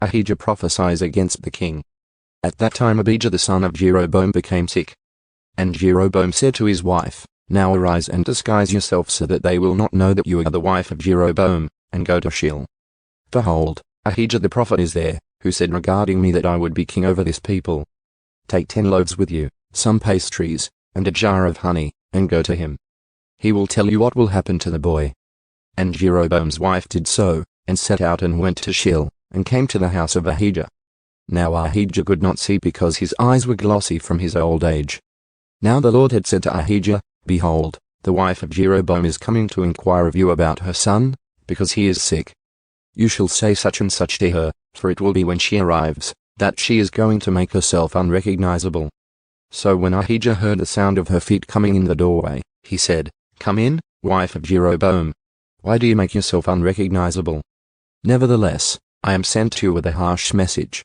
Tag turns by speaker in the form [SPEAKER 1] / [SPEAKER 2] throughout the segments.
[SPEAKER 1] Ahijah prophesies against the king. At that time Abijah the son of Jeroboam became sick. And Jeroboam said to his wife, Now arise and disguise yourself so that they will not know that you are the wife of Jeroboam, and go to Shiloh. Behold, Ahijah the prophet is there, who said regarding me that I would be king over this people. Take 10 loaves with you, some pastries, and a jar of honey, and go to him. He will tell you what will happen to the boy. And Jeroboam's wife did so, and set out and went to Shiloh, and came to the house of Ahijah. Now Ahijah could not see because his eyes were glossy from his old age. Now the Lord had said to Ahijah, Behold, the wife of Jeroboam is coming to inquire of you about her son, because he is sick. You shall say such and such to her, for it will be when she arrives, that she is going to make herself unrecognizable. So when Ahijah heard the sound of her feet coming in the doorway, he said, Come in, wife of Jeroboam. Why do you make yourself unrecognizable? Nevertheless, I am sent to you with a harsh message.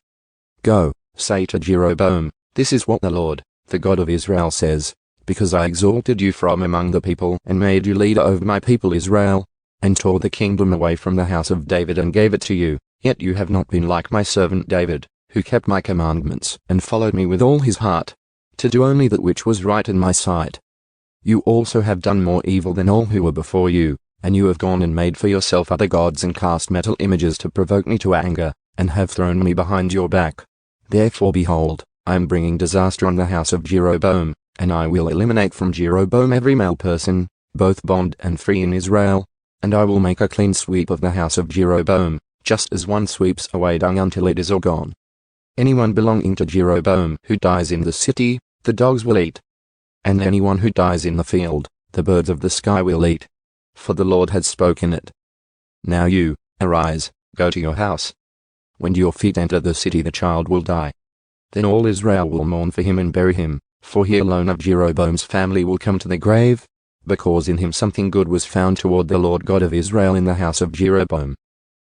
[SPEAKER 1] Go, say to Jeroboam, This is what the Lord, the God of Israel says, because I exalted you from among the people and made you leader over my people Israel, and tore the kingdom away from the house of David and gave it to you, yet you have not been like my servant David, who kept my commandments and followed me with all his heart, to do only that which was right in my sight. You also have done more evil than all who were before you, and you have gone and made for yourself other gods and cast metal images to provoke me to anger, and have thrown me behind your back. Therefore behold, I am bringing disaster on the house of Jeroboam, and I will eliminate from Jeroboam every male person, both bond and free in Israel, and I will make a clean sweep of the house of Jeroboam, just as one sweeps away dung until it is all gone. Anyone belonging to Jeroboam who dies in the city, the dogs will eat. And anyone who dies in the field, the birds of the sky will eat. For the Lord has spoken it. Now you, arise, go to your house. When your feet enter the city the child will die. Then all Israel will mourn for him and bury him, for he alone of Jeroboam's family will come to the grave, because in him something good was found toward the Lord God of Israel in the house of Jeroboam.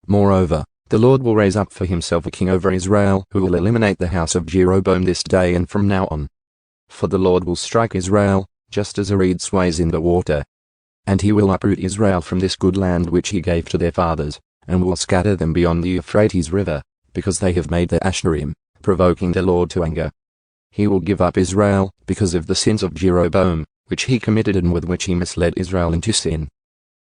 [SPEAKER 1] Moreover, the Lord will raise up for himself a king over Israel who will eliminate the house of Jeroboam this day and from now on. For the Lord will strike Israel, just as a reed sways in the water. And he will uproot Israel from this good land which he gave to their fathers, and will scatter them beyond the Euphrates river, because they have made the Asherim, provoking the Lord to anger. He will give up Israel, because of the sins of Jeroboam, which he committed and with which he misled Israel into sin.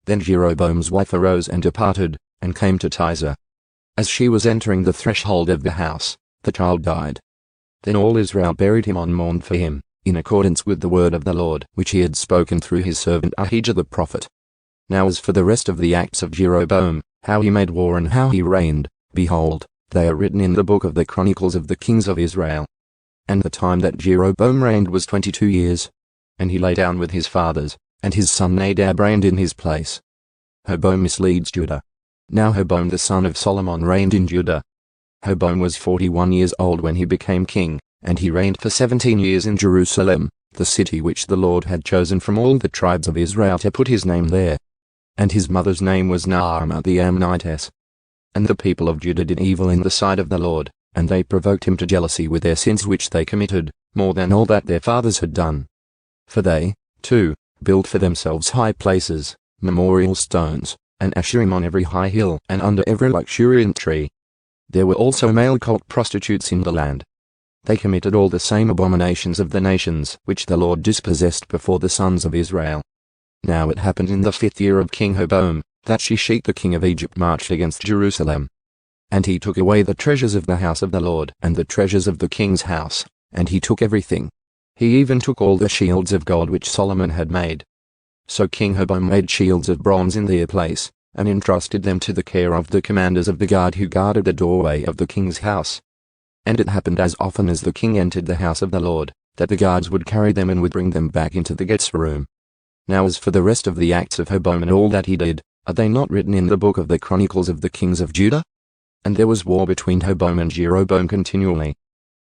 [SPEAKER 1] Then Jeroboam's wife arose and departed, and came to Tirzah. As she was entering the threshold of the house, the child died. Then all Israel buried him and mourned for him, in accordance with the word of the Lord which he had spoken through his servant Ahijah the prophet. Now as for the rest of the acts of Jeroboam, how he made war and how he reigned, behold, they are written in the book of the Chronicles of the kings of Israel. And the time that Jeroboam reigned was 22 years. And he lay down with his fathers, and his son Nadab reigned in his place. Jeroboam misleads Judah. Now Jeroboam the son of Solomon reigned in Judah. Jeroboam was 41 years old when he became king, and he reigned for 17 years in Jerusalem, the city which the Lord had chosen from all the tribes of Israel to put his name there. And his mother's name was Naamah the Ammonitess. And the people of Judah did evil in the sight of the Lord, and they provoked him to jealousy with their sins which they committed, more than all that their fathers had done. For they, too, built for themselves high places, memorial stones, and Asherim on every high hill and under every luxuriant tree. There were also male cult prostitutes in the land. They committed all the same abominations of the nations which the Lord dispossessed before the sons of Israel. Now it happened in the 5th year of King Jeroboam, that Shishak the king of Egypt marched against Jerusalem. And he took away the treasures of the house of the Lord and the treasures of the king's house, and he took everything. He even took all the shields of gold which Solomon had made. So King Jeroboam made shields of bronze in their place, and entrusted them to the care of the commanders of the guard who guarded the doorway of the king's house. And it happened as often as the king entered the house of the Lord, that the guards would carry them and would bring them back into the guest room. Now as for the rest of the acts of Jeroboam and all that he did, are they not written in the book of the Chronicles of the kings of Judah? And there was war between Jeroboam and Jeroboam continually.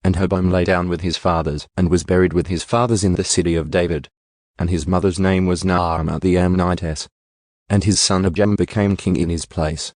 [SPEAKER 1] And Jeroboam lay down with his fathers, and was buried with his fathers in the city of David. And his mother's name was Naamah the Ammonitess. And his son Abijah became king in his place.